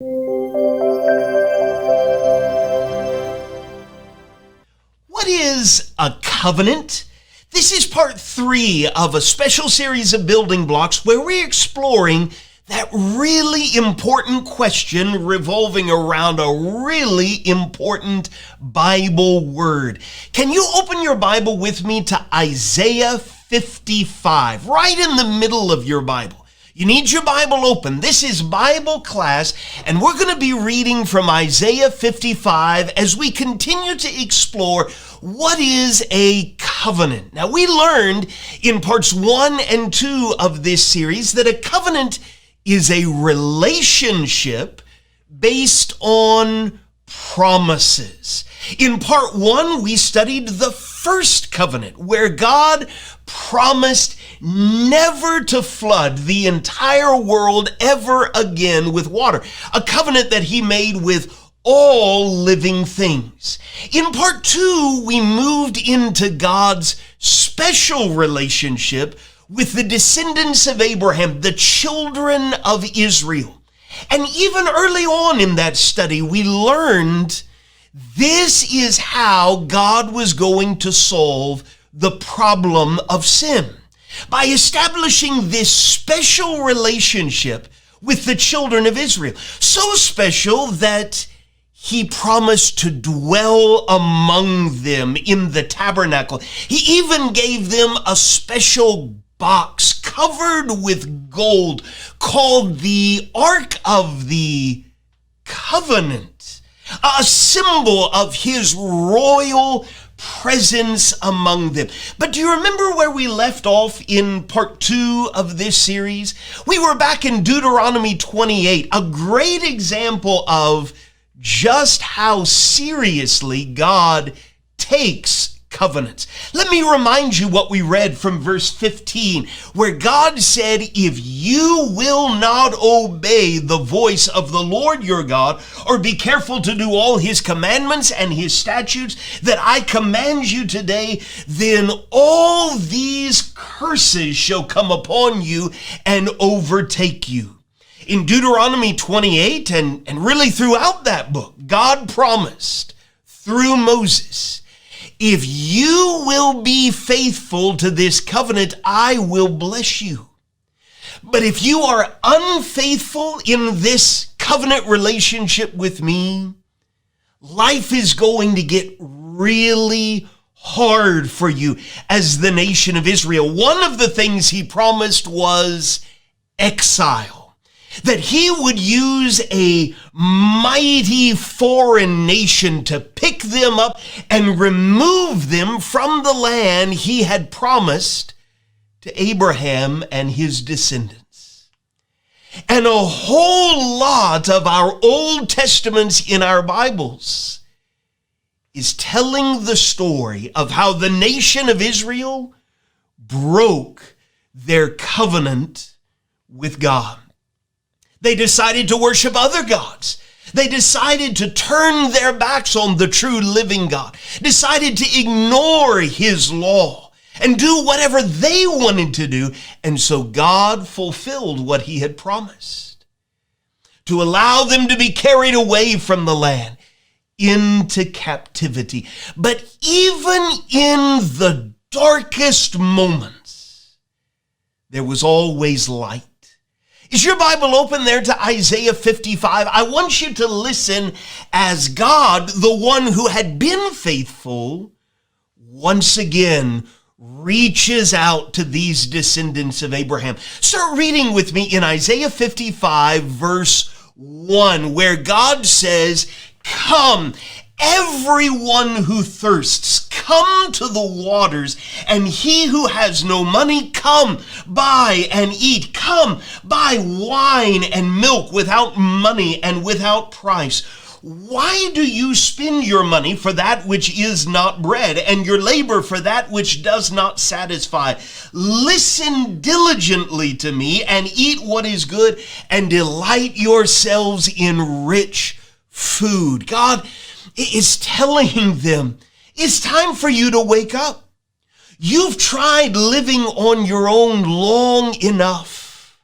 What is a covenant? This is part 3 of a special series of building blocks where we're exploring that really important question revolving around a really important Bible word. Can you open your Bible with me to Isaiah 55, right in the middle of your Bible? You need your Bible open. This is Bible class, and we're going to be reading from Isaiah 55 as we continue to explore what is a covenant. Now, we learned in parts 1 and 2 of this series that a covenant is a relationship based on promises. In part 1, we studied the first covenant, where God promised never to flood the entire world ever again with water, a covenant that he made with all living things. In part 2, we moved into God's special relationship with the descendants of Abraham, the children of Israel. And even early on in that study, we learned this is how God was going to solve the problem of sin, by establishing this special relationship with the children of Israel. So special that he promised to dwell among them in the tabernacle. He even gave them a special box covered with gold called the Ark of the Covenant, a symbol of his royal presence among them. But do you remember where we left off in part 2 of this series? We were back in Deuteronomy 28, a great example of just how seriously God takes covenants. Let me remind you what we read from verse 15, where God said, if you will not obey the voice of the Lord your God, or be careful to do all his commandments and his statutes that I command you today, then all these curses shall come upon you and overtake you. In Deuteronomy 28, and really throughout that book, God promised through Moses, if you will be faithful to this covenant, I will bless you. But if you are unfaithful in this covenant relationship with me, life is going to get really hard for you as the nation of Israel. One of the things he promised was exile, that he would use a mighty foreign nation to pick them up and remove them from the land he had promised to Abraham and his descendants. And a whole lot of our Old Testaments in our Bibles is telling the story of how the nation of Israel broke their covenant with God. They decided to worship other gods. They decided to turn their backs on the true living God, decided to ignore his law and do whatever they wanted to do. And so God fulfilled what he had promised, to allow them to be carried away from the land into captivity. But even in the darkest moments, there was always light. Is your Bible open there to Isaiah 55? I want you to listen as God, the one who had been faithful, once again reaches out to these descendants of Abraham. Start reading with me in Isaiah 55, verse 1, where God says, come, everyone who thirsts, come to the waters, and he who has no money, come, buy and eat. Come, buy wine and milk without money and without price. Why do you spend your money for that which is not bread, and your labor for that which does not satisfy? Listen diligently to me, and eat what is good, and delight yourselves in rich food. God is telling them, it's time for you to wake up. You've tried living on your own long enough.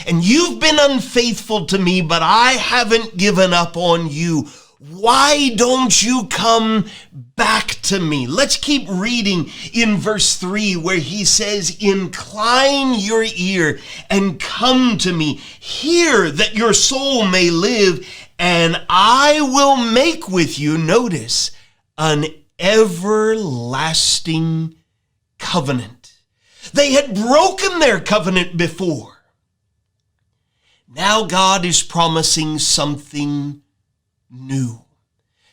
And you've been unfaithful to me, but I haven't given up on you. Why don't you come back to me? Let's keep reading in verse 3 where he says, incline your ear and come to me. Hear that your soul may live, and I will make with you, notice, an everlasting covenant. They had broken their covenant before. Now God is promising something new.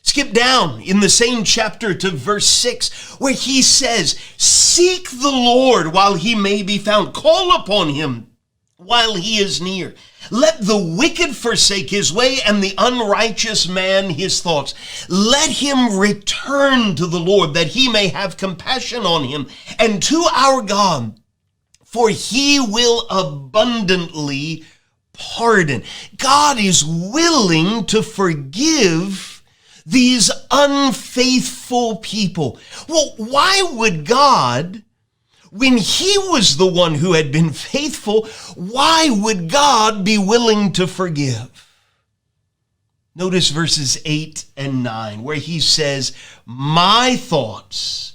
Skip down in the same chapter to verse 6 where he says, seek the Lord while he may be found. Call upon him while he is near. Let the wicked forsake his way and the unrighteous man his thoughts. Let him return to the Lord that he may have compassion on him, and to our God, for he will abundantly pardon. God is willing to forgive these unfaithful people. Well, why would God, when he was the one who had been faithful, why would God be willing to forgive? Notice verses 8 and 9, where he says, my thoughts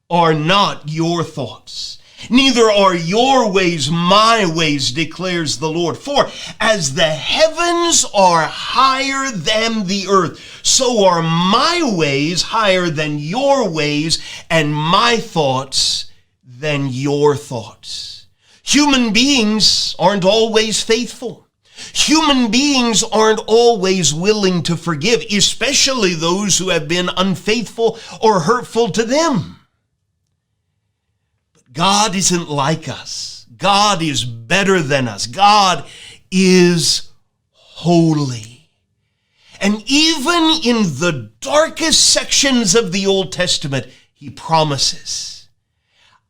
are not your thoughts, neither are your ways my ways, declares the Lord. For as the heavens are higher than the earth, so are my ways higher than your ways, and my thoughts than your thoughts. Human beings aren't always faithful. Human beings aren't always willing to forgive, especially those who have been unfaithful or hurtful to them. God isn't like us. God is better than us. God is holy. And even in the darkest sections of the Old Testament, he promises,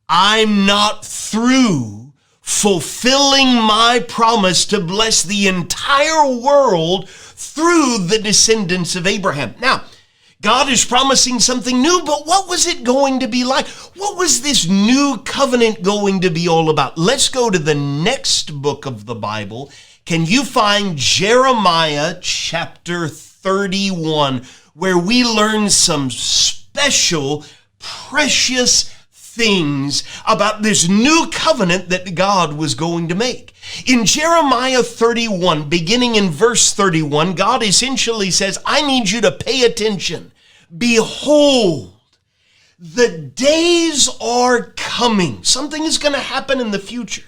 I'm not through fulfilling my promise to bless the entire world through the descendants of Abraham. Now, God is promising something new, but what was it going to be like? What was this new covenant going to be all about? Let's go to the next book of the Bible. Can you find Jeremiah chapter 31, where we learn some special, precious things about this new covenant that God was going to make? In Jeremiah 31, beginning in verse 31, God essentially says, I need you to pay attention. Behold, the days are coming. Something is going to happen in the future.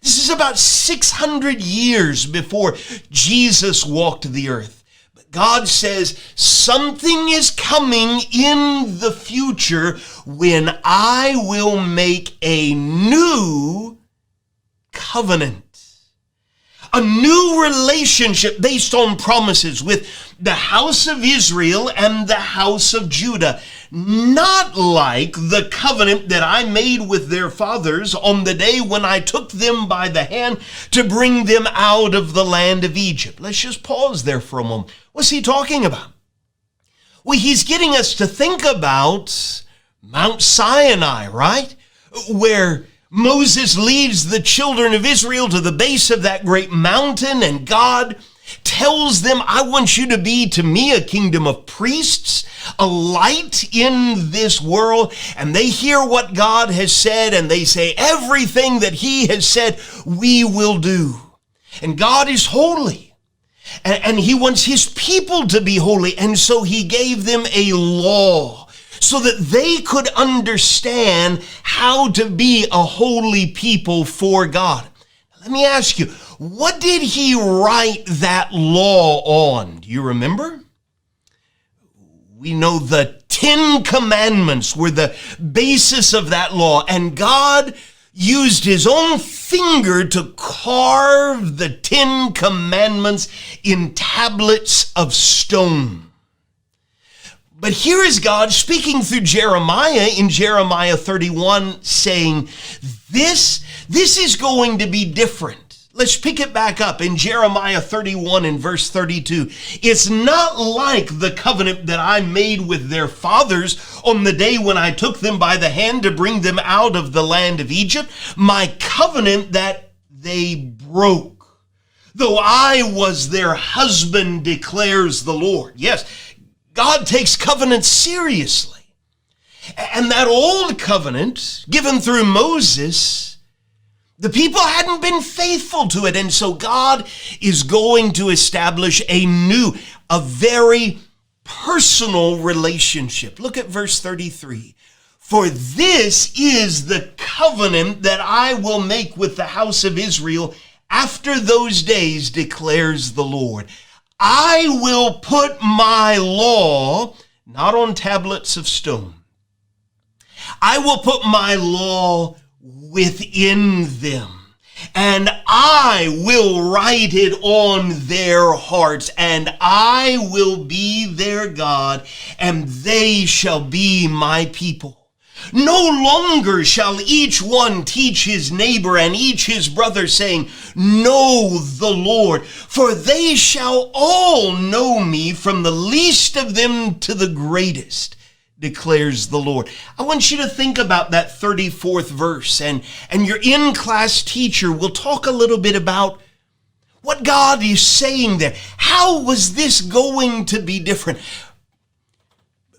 This is about 600 years before Jesus walked the earth. But God says something is coming in the future when I will make a new covenant. A new relationship based on promises with the house of Israel and the house of Judah. Not like the covenant that I made with their fathers on the day when I took them by the hand to bring them out of the land of Egypt. Let's just pause there for a moment. What's he talking about? Well, he's getting us to think about Mount Sinai, right? Where Moses leads the children of Israel to the base of that great mountain, and God tells them, I want you to be to me a kingdom of priests, a light in this world. And they hear what God has said, and they say, everything that he has said, we will do. And God is holy, and he wants his people to be holy. And so he gave them a law so that they could understand how to be a holy people for God. Let me ask you, what did he write that law on? Do you remember? We know the 10 Commandments were the basis of that law, and God used his own finger to carve the 10 Commandments in tablets of stone. But here is God speaking through Jeremiah in Jeremiah 31 saying, this is going to be different. Let's pick it back up in Jeremiah 31 and verse 32. It's not like the covenant that I made with their fathers on the day when I took them by the hand to bring them out of the land of Egypt, my covenant that they broke. though I was their husband, declares the Lord. Yes, God takes covenant seriously. And that old covenant given through Moses, the people hadn't been faithful to it. And so God is going to establish a very personal relationship. Look at verse 33. For this is the covenant that I will make with the house of Israel after those days, declares the Lord. I will put my law not on tablets of stone. I will put my law within them, and I will write it on their hearts, and I will be their God, and they shall be my people. No longer shall each one teach his neighbor and each his brother, saying, Know the Lord, for they shall all know me, from the least of them to the greatest, declares the Lord. I want you to think about that 34th verse, and your in-class teacher will talk a little bit about what God is saying there. How was this going to be different?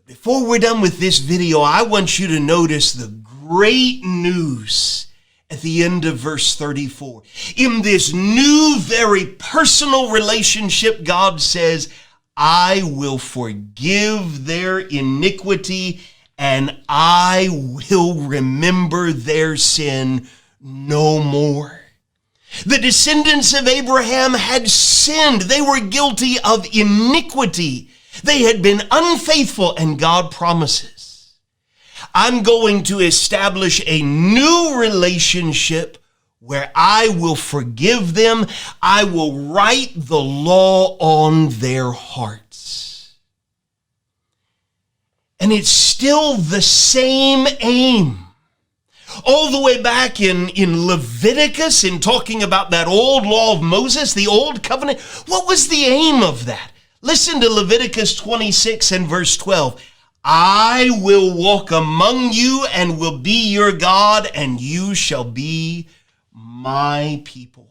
Before we're done with this video, I want you to notice the great news at the end of verse 34. In this new, very personal relationship, God says, I will forgive their iniquity and I will remember their sin no more. The descendants of Abraham had sinned. They were guilty of iniquity. They had been unfaithful, and God promises, I'm going to establish a new relationship where I will forgive them. I will write the law on their hearts. And it's still the same aim. All the way back in Leviticus, in talking about that old law of Moses, the old covenant, what was the aim of that? Listen to Leviticus 26 and verse 12. I will walk among you and will be your God, and you shall be my people.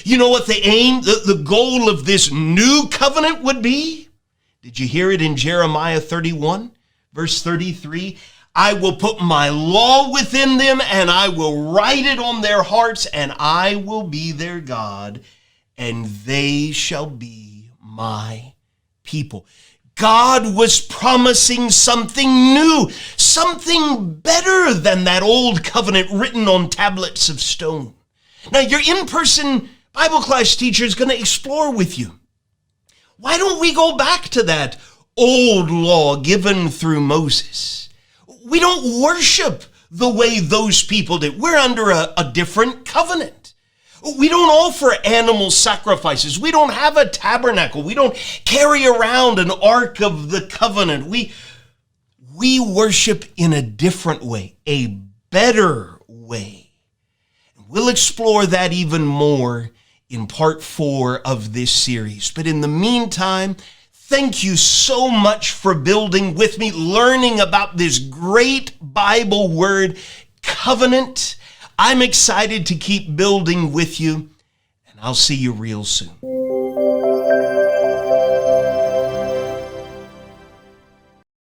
You know what the aim, the goal of this new covenant would be? Did you hear it in Jeremiah 31, verse 33? I will put my law within them, and I will write it on their hearts, and I will be their God, and they shall be my people. God was promising something new, something better than that old covenant written on tablets of stone. Now, your in-person Bible class teacher is going to explore with you. Why don't we go back to that old law given through Moses? We don't worship the way those people did. We're under a different covenant. We don't offer animal sacrifices. We don't have a tabernacle. We don't carry around an ark of the covenant. We worship in a different way, a better way. We'll explore that even more in part 4 of this series. But in the meantime, thank you so much for building with me, learning about this great Bible word, covenant. I'm excited to keep building with you, and I'll see you real soon.